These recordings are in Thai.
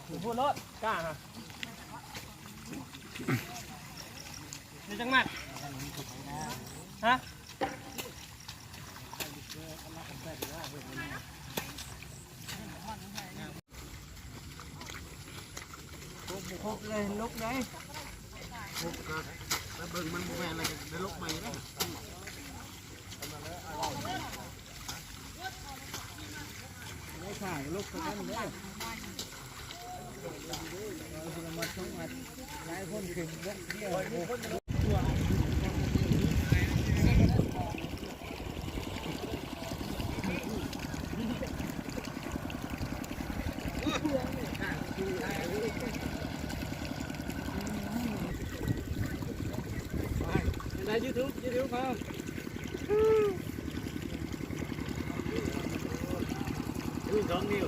พูดรถกล้าฮะนี่จังมัดฮะพกเลยลุกเลยพกก็แล้วเบิ่งมันแม่อะไรได้ลุกใหม่ได้ไม่ใช่ลุกกันได้มาช่องมาหลายคนขึ้นเยอะเที่ยวในยูทูบเขาสองนิ้ว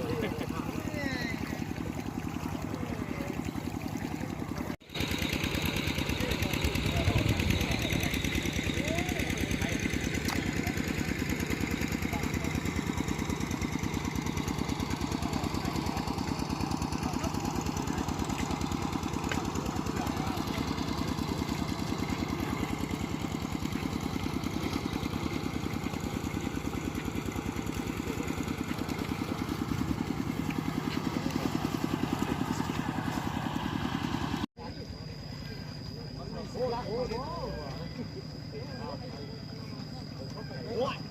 โอ้